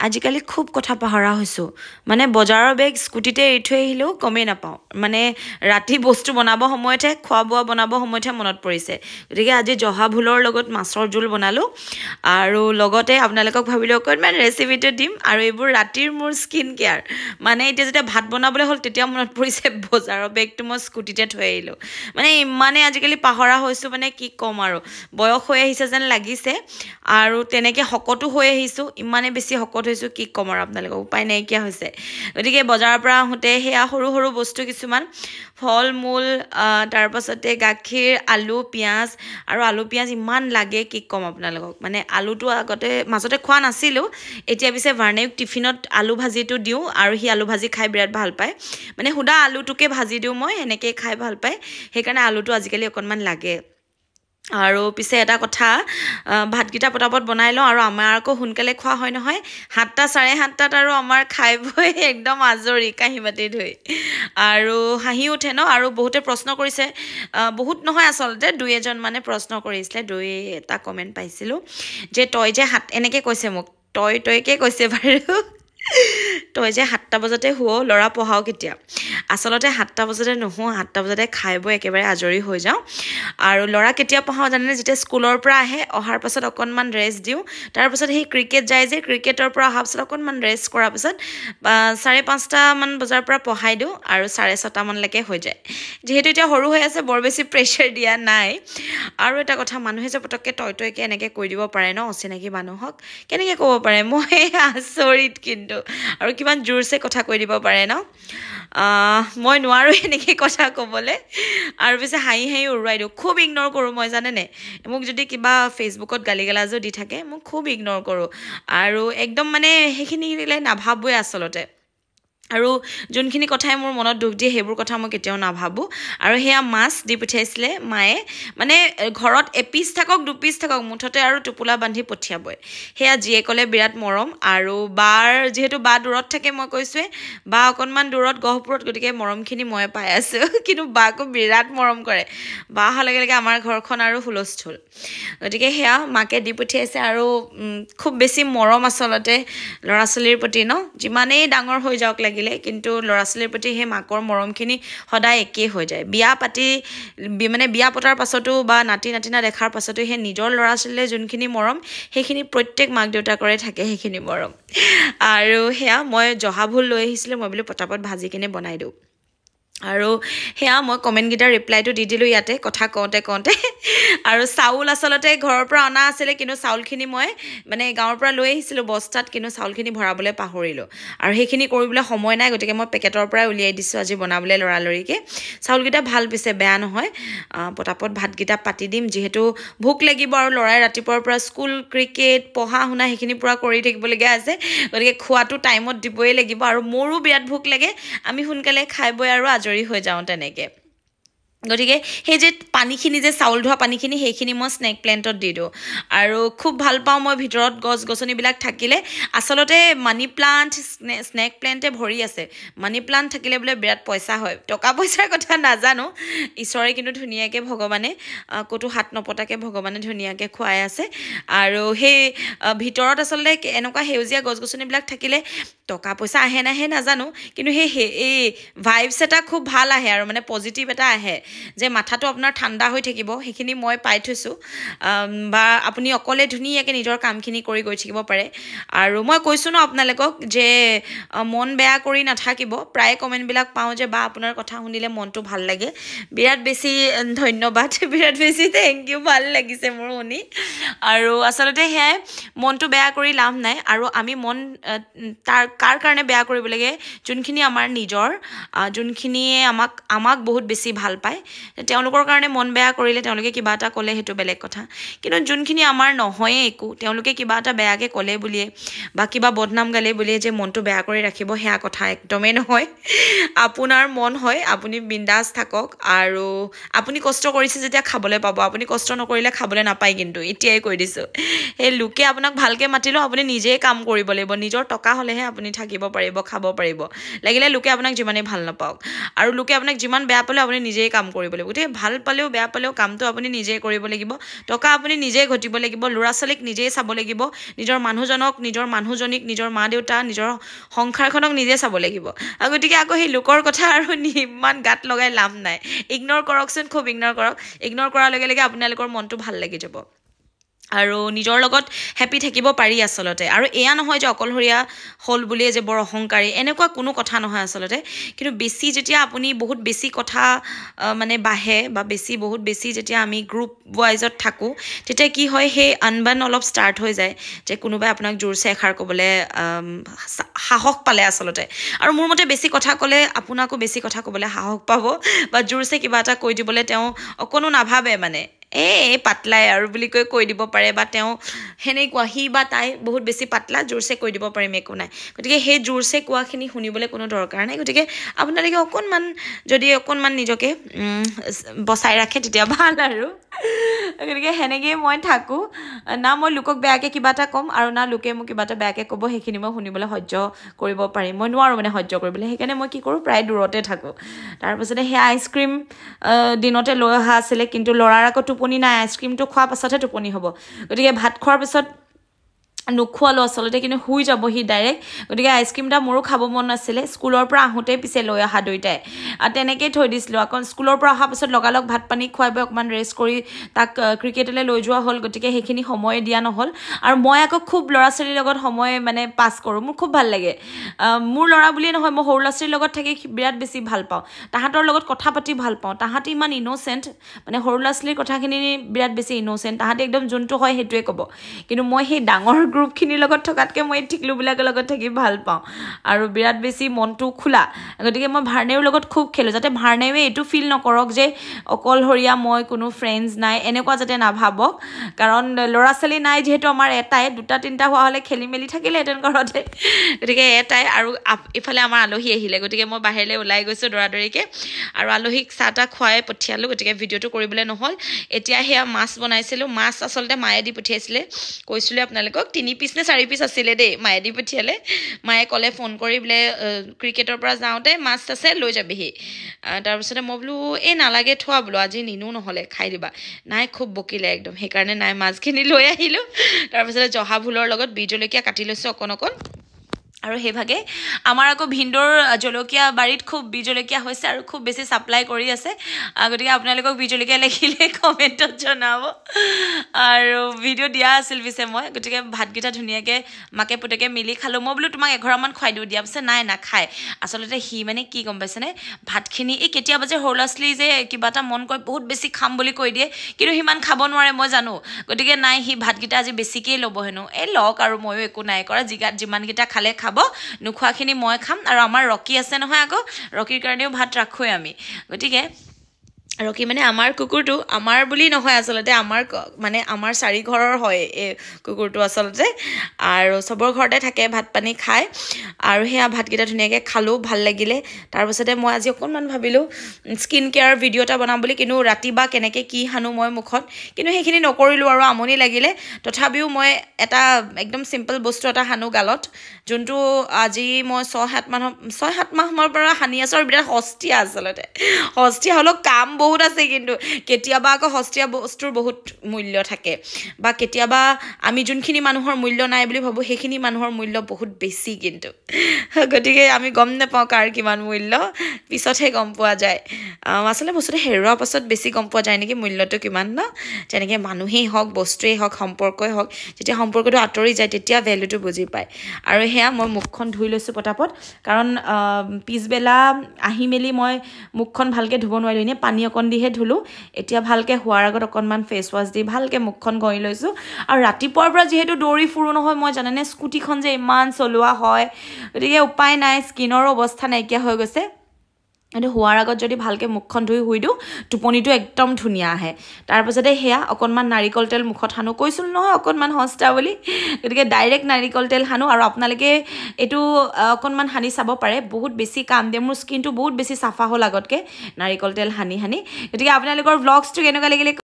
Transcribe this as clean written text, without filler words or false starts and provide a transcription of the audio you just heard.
আজিকালি খুব কথা পাহৰা হৈছোঁ মানে বজাৰৰ বেগ স্কুটিতে এৰি থৈ আহিলেও গমেই নাপাওঁ মানে ৰাতি বস্তু বনাব সময়তহে খোৱা বোৱা বনাব সময়তহে মনত পৰিছে গতিকে আজি জহা ভোলৰ লগত মাছৰ জোল বনালোঁ আৰু লগতে আপোনালোকক ভাবিলোঁ অকণমান ৰেচিপিটো দিম আৰু এইবোৰ ৰাতিৰ মোৰ স্কিন কেয়াৰ মানে এতিয়া যেতিয়া ভাত বনাবলৈ হ'ল তেতিয়া মনত পৰিছে বজাৰৰ বেগটো মই স্কুটিতে থৈ আহিলোঁ মানে ইমানে আজিকালি পাহৰা হৈছোঁ মানে কি ক'ম আৰু বয়স হৈ আহিছে যেন লাগিছে আৰু তেনেকৈ শকতো হৈ আহিছোঁ ইমানে বেছি শকত হৈছোঁ কি ক'ম আৰু আপোনালোকক উপায় নাইকিয়া হৈছে গতিকে বজাৰৰ পৰা আহোঁতে সেয়া সৰু সৰু বস্তু কিছুমান ফল মূল তাৰপাছতে গাখীৰ আলু পিঁয়াজ আৰু আলু পিঁয়াজ ইমান লাগে কি ক'ম আপোনালোকক মানে আলুটো আগতে মাজতে খোৱা নাছিলোঁ এতিয়া পিছে ভাৰ্ণেক টিফিনত আলু ভাজিটো দিওঁ আৰু সি আলু ভাজি খাই বিৰাট ভাল পায় মানে সুদা আলুটোকে ভাজি দিওঁ মই এনেকৈ খাই ভাল পায় সেইকাৰণে আলুটো আজিকালি অকণমান লাগে আৰু পিছে এটা কথা ভাতকেইটা পটাপট বনাই লওঁ আৰু আমাৰ আকৌ সোনকালে খোৱা হয় নহয় 7টা 7:30টাত আৰু আমাৰ খাই বৈ একদম আজৰি কাঁহী বাতি ধুই আৰু হাঁহি উঠে ন আৰু বহুতে প্ৰশ্ন কৰিছে বহুত নহয় আচলতে দুই এজন মানে প্ৰশ্ন কৰিছিলে দুই এটা কমেণ্ট পাইছিলোঁ যে তই যে এনেকৈ কৈছে মোক তইকে কৈছে বাৰু তই যে 7টা বজাতে শুৱ ল'ৰা পঢ়াও কেতিয়া আচলতে 7টা বজাতে নুশুওঁ 7টা বজাতে খাই বৈ একেবাৰে আজৰি হৈ যাওঁ আৰু ল'ৰা কেতিয়া পঢ়াওঁ জানেনে যেতিয়া স্কুলৰ পৰা আহে অহাৰ পাছত অকণমান ৰেষ্ট দিওঁ তাৰপাছত সেই ক্ৰিকেট যায় যে ক্ৰিকেটৰ পৰা অহাৰ পাছত অকণমান ৰেষ্ট কৰাৰ পাছত 5:30মান বজাৰ পৰা পঢ়াই দিওঁ আৰু 6:30 মানলৈকে হৈ যায় যিহেতু এতিয়া সৰু হৈ আছে বৰ বেছি প্ৰেছাৰ দিয়া নাই আৰু এটা কথা মানুহে যে পটককৈ তইকে এনেকৈ কৈ দিব পাৰে ন অচিনাকি মানুহক কেনেকৈ ক'ব পাৰে মই আচৰিত কিন্তু আৰু কিমান জোৰছে কথা কৈ দিব পাৰে ন মই নোৱাৰো এনেকৈ কথা ক'বলৈ আৰু পিছে হাঁহি উৰুৱাই দিওঁ খুব ইগন'ৰ কৰোঁ মই জানেনে মোক যদি কিবা ফেচবুকত গালিগালাজো দি থাকে মোক খুব ইগন'ৰ কৰোঁ আৰু একদম মানে সেইখিনিলে নাভাবোৱে আচলতে আৰু যোনখিনি কথাই মোৰ মনত দুখ দিয়ে সেইবোৰ কথা মই কেতিয়াও নাভাবোঁ আৰু সেয়া মাছ দি পঠিয়াইছিলে মায়ে মানে ঘৰত এপিচ থাকক দুপিচ থাকক মুঠতে আৰু টোপোলা বান্ধি পঠিয়াবই সেয়া যিয়ে ক'লে বিৰাট মৰম আৰু বাৰ যিহেতু বা দূৰত থাকে মই কৈছোঁৱে বা অকণমান দূৰত গহপুৰত গতিকে মৰমখিনি মই পাই আছোঁ কিন্তু বাকো বিৰাট মৰম কৰে বা অহাৰ লগে লগে আমাৰ ঘৰখন আৰু হুলস্থুল গতিকে সেয়া মাকে দি পঠিয়াইছে আৰু খুব বেছি মৰম আচলতে ল'ৰা ছোৱালীৰ প্ৰতি ন যিমানেই ডাঙৰ হৈ যাওক লাগিলে কিন্তু ল'ৰা ছোৱালীৰ প্ৰতি সেই মাকৰ মৰমখিনি সদায় একেই হৈ যায় বিয়া পতাৰ পাছতো বা নাতিনা দেখাৰ পাছতো সেই নিজৰ ল'ৰা ছোৱালীলৈ যোনখিনি মৰম সেইখিনি প্ৰত্যেক মাক দেউতাকৰে থাকে সেইখিনি মৰম আৰু সেয়া মই জহা ভোল লৈ আহিছিলোঁ মই বোলো পটাপট ভাজি কিনে বনাই দিওঁ আৰু সেয়া মই কমেণ্টকেইটাৰ ৰিপ্লাইটো দি দিলোঁ ইয়াতে কথা কওঁতে আৰু চাউল আচলতে ঘৰৰ পৰা অনা আছিলে কিন্তু চাউলখিনি মই মানে গাঁৱৰ পৰা লৈ আহিছিলোঁ বস্তাত কিন্তু চাউলখিনি ভৰাবলৈ পাহৰিলোঁ আৰু সেইখিনি কৰিবলৈ সময় নাই গতিকে মই পেকেটৰ পৰাই উলিয়াই দিছোঁ আজি বনাবলৈ লৰালৰিকৈ চাউলকেইটা ভাল পিছে বেয়া নহয় পটাপট ভাতকেইটা পাতি দিম যিহেতু ভোক লাগিব আৰু ল'ৰাই ৰাতিপুৱাৰ পৰা স্কুল ক্ৰিকেট পঢ়া শুনা সেইখিনি পূৰা কৰি থাকিবলগীয়া আছে গতিকে খোৱাটো টাইমত দিবই লাগিব আৰু মোৰো বিৰাট ভোক লাগে আমি সোনকালে খাই বৈ আৰু আজৰি হৈ যাওঁ তেনেকৈ গতিকে সেই যে পানীখিনি যে চাউল ধোৱা পানীখিনি সেইখিনি মই স্নেক প্লেণ্টত দি দিওঁ আৰু খুব ভাল পাওঁ মই ভিতৰত গছ গছনিবিলাক থাকিলে আচলতে মানি প্লাণ্ট স্নেক প্লেণ্টে ভৰি আছে মানি প্লাণ্ট থাকিলে বোলে বিৰাট পইচা হয় টকা পইচাৰ কথা নাজানো ঈশ্বৰে কিন্তু ধুনীয়াকৈ ভগৱানে ক'তো হাত নপতাকৈ ভগৱানে ধুনীয়াকৈ খুৱাই আছে আৰু সেই ভিতৰত আচলতে এনেকুৱা সেউজীয়া গছ গছনিবিলাক থাকিলে টকা পইচা আহে নাহে নাজানো কিন্তু এই ভাইবছ এটা খুব ভাল আহে আৰু মানে পজিটিভ এটা আহে যে মাথাটো আপোনাৰ ঠাণ্ডা হৈ থাকিব সেইখিনি মই পাই থৈছোঁ বা আপুনি অকলে ধুনীয়াকৈ নিজৰ কামখিনি কৰি গৈ থাকিব পাৰে আৰু মই কৈছোঁ ন আপোনালোকক যে মন বেয়া কৰি নাথাকিব প্ৰায় কমেণ্টবিলাক পাওঁ যে বা আপোনাৰ কথা শুনিলে মনটো ভাল লাগে বিৰাট বেছি ধন্যবাদ বিৰাট বেছি থেংক ইউ ভাল লাগিছে মোৰ শুনি আৰু আচলতে সেয়াই মনটো বেয়া কৰি লাভ নাই আৰু আমি মন কাৰ কাৰণে বেয়া কৰিব লাগে যোনখিনি আমাৰ নিজৰ যোনখিনিয়ে আমাক বহুত বেছি ভাল পায় তেওঁলোকৰ কাৰণে মন বেয়া কৰিলে তেওঁলোকে কিবা এটা ক'লে সেইটো বেলেগ কথা কিন্তু যোনখিনি আমাৰ নহয়ে একো তেওঁলোকে কিবা এটা বেয়াকৈ ক'লে বুলিয়ে বা কিবা বদনাম গালে বুলিয়ে যে মনটো বেয়া কৰি ৰাখিব সেয়া কথা একদমেই নহয় আপোনাৰ মন হয় আপুনি বিন্দাছ থাকক আৰু আপুনি কষ্ট কৰিছে যেতিয়া খাবলৈ পাব আপুনি কষ্ট নকৰিলে খাবলৈ নাপায় কিন্তু এতিয়াই কৈ দিছোঁ সেই লোকে আপোনাক ভালকৈ মাতিলেও আপুনি নিজেই কাম কৰিব লাগিব নিজৰ টকা হ'লেহে আপুনি থাকিব পাৰিব খাব পাৰিব লাগিলে লোকে আপোনাক যিমানেই ভাল নাপাওক আৰু লোকে আপোনাক যিমান বেয়া পালেও আপুনি নিজেই কাম কৰিব লাগিব গতিকে ভাল পালেও বেয়া পালেও কামটো আপুনি নিজেই কৰিব লাগিব টকা আপুনি নিজেই ঘটিব লাগিব ল'ৰা ছোৱালীক নিজেই চাব লাগিব নিজৰ মানুহজনক নিজৰ মানুহজনীক নিজৰ মা দেউতা নিজৰ সংসাৰখনক নিজে চাব লাগিব গতিকে আকৌ সেই লোকৰ কথা আৰু ইমান গাত লগাই লাভ নাই ইগনৰ কৰকচোন খুব ইগনৰ কৰাৰ লগে লগে আপোনালোকৰ মনটো ভাল লাগি যাব আৰু নিজৰ লগত হেপি থাকিব পাৰি আসলতে আৰু এয়া নহয় যে অকলহৰীয়া হল বুলিয়ে যে বৰ অহংকাৰী এনেকুৱা কোনো কথা নহয় আসলতে কিন্তু বেছি যেতিয়া আপুনি বহুত বেছি কথা মানে বাহে বা বহুত বেছি যেতিয়া আমি গ্ৰুপ ওয়াইজত থাকো তেতিয়া কি হয় সেই আনবান অলপ ষ্টাৰ্ট হৈ যায় যে কোনোবাই আপোনাক জোৰছে এখাৰ ক'বলৈ সাহস পালে আসলতে আৰু মোৰ মতে বেছি কথা ক'লে আপোনাকো বেছি কথা ক'বলৈ সাহস পাব বা জোৰছে কিবা এটা কৈ দিবলৈ তেওঁ অকনো নাভাবে মানে এই পাতলাই আৰু বুলি কৈ দিব পাৰে বা তেওঁ হেনেকুৱা হি বা তাই বহুত বেছি পাতলা জোৰছে কৈ দিব পাৰিম একো নাই গতিকে সেই জোৰছে কোৱাখিনি শুনিবলৈ কোনো দৰকাৰ নাই গতিকে আপোনালোকে অকণমান নিজকে বচাই ৰাখে তেতিয়া ভাল আৰু গতিকে হেনেকেই মই থাকোঁ না মই লোকক বেয়াকৈ কিবা এটা ক'ম আৰু না লোকে মোক কিবা এটা বেয়াকৈ ক'ব সেইখিনি মই শুনিবলৈ সহ্য কৰিব পাৰিম মই নোৱাৰোঁ মানে সহ্য কৰিবলৈ সেইকাৰণে মই কি কৰোঁ প্ৰায় দূৰতে থাকোঁ তাৰপিছতে সেই আইচক্ৰীম দিনতে লৈ অহা আছিলে কিন্তু ল'ৰাৰ আকৌ টোপনি নাই আইচক্ৰীমটো খোৱাৰ পাছতহে টোপনি হ'ব গতিকে ভাত খোৱাৰ পিছত নোখোৱালো আসলতে কিন্তু শুই যাব সি ডাইৰেক্ট গতিকে আইচক্ৰীমটা মোৰো খাব মন নাছিলে স্কুলৰ পৰা আহোঁতেই পিছে লৈ অহা দুইটাই আৰু তেনেকেই থৈ দিছিলোঁ আকৌ স্কুলৰ পৰা অহাৰ পাছত লগালগ ভাত পানী খুৱাই বৈ অকণমান ৰেষ্ট কৰি তাক ক্ৰিকেটলৈ লৈ যোৱা হ'ল গতিকে সেইখিনি সময় দিয়া নহ'ল আৰু মই আকৌ খুব ল'ৰা ছোৱালীৰ লগত সময় মানে পাছ কৰোঁ মোৰ খুব ভাল লাগে মোৰ ল'ৰা বুলিয়ে নহয় মই সৰু ল'ৰা ছোৱালীৰ লগত থাকি বিৰাট বেছি ভাল পাওঁ তাহাঁতৰ লগত কথা পাতি ভাল পাওঁ তাহাঁতি ইমান ইন'চেণ্ট মানে সৰু ল'ৰা ছোৱালীৰ কথাখিনি বিৰাট বেছি ইন'চেণ্ট তাহাঁতি একদম যোনটো হয় সেইটোৱে ক'ব কিন্তু মই সেই ডাঙৰ গ্ৰুপখিনিৰ লগত থকাতকৈ মই টিকলুবিলাকৰ লগত থাকি ভাল পাওঁ আৰু বিৰাট বেছি মনটো খোলা গতিকে মই ভাৰ্ণেৰ লগত খুব খেলোঁ যাতে ভাৰ্ণেৱে এইটো ফিল নকৰক যে অকলহৰীয়া মই কোনো ফ্ৰেণ্ডছ নাই এনেকুৱা যাতে নাভাবক কাৰণ ল'ৰা ছোৱালী নাই যিহেতু আমাৰ এটাই দুটা তিনিটা হোৱা হ'লে খেলি মেলি থাকিলেহেঁতেন ঘৰতে গতিকে এটাই আৰু ইফালে আমাৰ আলহী আহিলে গতিকে মই বাহিৰলৈ ওলাই গৈছোঁ দৌৰাদৌৰিকৈ আৰু আলহীক চাহ তাহ খুৱাই পঠিয়ালোঁ গতিকে ভিডিঅ'টো কৰিবলৈ নহ'ল এতিয়া সেয়া মাছ বনাইছিলোঁ মাছ আচলতে মায়ে দি পঠিয়াইছিলে কৈছিলোঁ আপোনালোকক 3 পিচ নে 4 পিচ আছিলে দেই মায়ে দি পঠিয়ালে মায়ে ক'লে ফোন কৰি বোলে ক্ৰিকেটৰ পৰা যাওঁতে মাছ আছে লৈ যাবিহি তাৰপিছতে মই বোলো এই নালাগে থোৱা বোলো আজি নিনো নহ'লে খাই দিবা নাই খুব বকিলে একদম সেইকাৰণে নাই মাছখিনি লৈ আহিলোঁ তাৰপিছতে জহা ভোলৰ লগত বি জলকীয়া কাটি লৈছোঁ অকণ আৰু সেইভাগে আমাৰ আকৌ ভিন্দৰ জলকীয়া বাৰীত খুব বি জলকীয়া হৈছে আৰু খুব বেছি ছাপ্লাই কৰি আছে গতিকে আপোনালোকক বি জলকীয়া লাগিলে কমেণ্টত জনাব আৰু ভিডিঅ' দিয়া আছিল পিছে মই গতিকে ভাতকেইটা ধুনীয়াকৈ মাকে পুতেকে মিলি খালোঁ মই বোলো তোমাক এঘৰামান খুৱাই দিওঁ দিয়া পিছে নাই নাখায় আচলতে সি মানে কি গম পাইছেনে ভাতখিনি এই কেতিয়াবা যে সৰু ল'ৰা ছোৱালী যে কিবা এটা মন কৰে বহুত বেছি খাম বুলি কৈ দিয়ে কিন্তু সিমান খাব নোৱাৰে মই জানো গতিকে নাই সি ভাতকেইটা আজি বেছিকেই ল'ব হেনো এই লওক আৰু ময়ো একো নাই কৰা যিমানকেইটা খালে খাব নোখোৱাখিনি মই খাম আৰু আমাৰ ৰকি আছে নহয় আকৌ ৰকিৰ কাৰণেও ভাত ৰাখোঁৱে আমি গতিকে ৰকি মানে আমাৰ কুকুৰটো আমাৰ বুলি নহয় আচলতে আমাৰ 4 ঘৰৰ হয় এই কুকুৰটো আচলতে আৰু চবৰ ঘৰতে থাকে ভাত পানী খায় আৰু সেয়া ভাতকেইটা ধুনীয়াকৈ খালোঁ ভাল লাগিলে তাৰপিছতে মই আজি অকণমান ভাবিলোঁ স্কিন কেয়াৰ ভিডিঅ' এটা বনাম বুলি কিন্তু ৰাতি বা কেনেকৈ কি সানো মই মুখত কিন্তু সেইখিনি নকৰিলোঁ আৰু আমনি লাগিলে তথাপিও মই এটা একদম চিম্পল বস্তু এটা সানো গালত যোনটো আজি মই 6-7 মাহৰ পৰা সানি আছোঁ আৰু বিৰাট সস্তীয়া আচলতে সস্তীয়া হ'লেও কাম বহুত আছে কিন্তু কেতিয়াবা আকৌ সস্তীয়া বস্তুৰ বহুত মূল্য থাকে বা কেতিয়াবা আমি যোনখিনি মানুহৰ মূল্য নাই বুলি ভাবোঁ সেইখিনি মানুহৰ মূল্য বহুত বেছি কিন্তু গতিকে আমি গম নাপাওঁ কাৰ কিমান মূল্য পিছতহে গম পোৱা যায় আচলতে বস্তুটো হেৰুৱাৰ পাছত বেছি গম পোৱা যায় নেকি মূল্যটো কিমান ন যেনেকৈ মানুহেই হওক বস্তুৱেই হওক সম্পৰ্কই হওক যেতিয়া সম্পৰ্কটো আঁতৰি যায় তেতিয়া ভেলুটো বুজি পায় আৰু সেয়া মই মুখখন ধুই লৈছোঁ পটাপট কাৰণ পিছবেলা আহি মেলি মই মুখখন ভালকৈ ধুব নোৱাৰিলোঁ এনেই পানী অকণ দিহে ধুলোঁ এতিয়া ভালকৈ হোৱাৰ আগত অকণমান ফেচ ৱাছ দি ভালকৈ মুখখন ঘঁহি লৈছোঁ আৰু ৰাতিপুৱাৰ পৰা যিহেতু দৌৰি ফুৰোঁ নহয় মই জানেনে স্কুটিখন যে ইমান চলোৱা হয় গতিকে উপায় নাই স্কিনৰো অৱস্থা নাইকিয়া হৈ গৈছে কিন্তু হোৱাৰ আগত যদি ভালকৈ মুখখন ধুই শুই দিওঁ টোপনিটো একদম ধুনীয়া আহে তাৰপাছতে সেয়া অকণমান নাৰিকল তেল মুখত সানো কৈছিলোঁ নহয় অকণমান সস্তা বুলি গতিকে ডাইৰেক্ট নাৰিকল তেল সানো আৰু আপোনালোকে এইটো অকণমান সানি চাব পাৰে বহুত বেছি কাম দিয়ে মোৰ স্কিনটো বহুত বেছি চাফা হ'ল আগতকৈ নাৰিকল তেল সানি গতিকে আপোনালোকৰ ভ্লগছটো কেনেকুৱা লাগিলে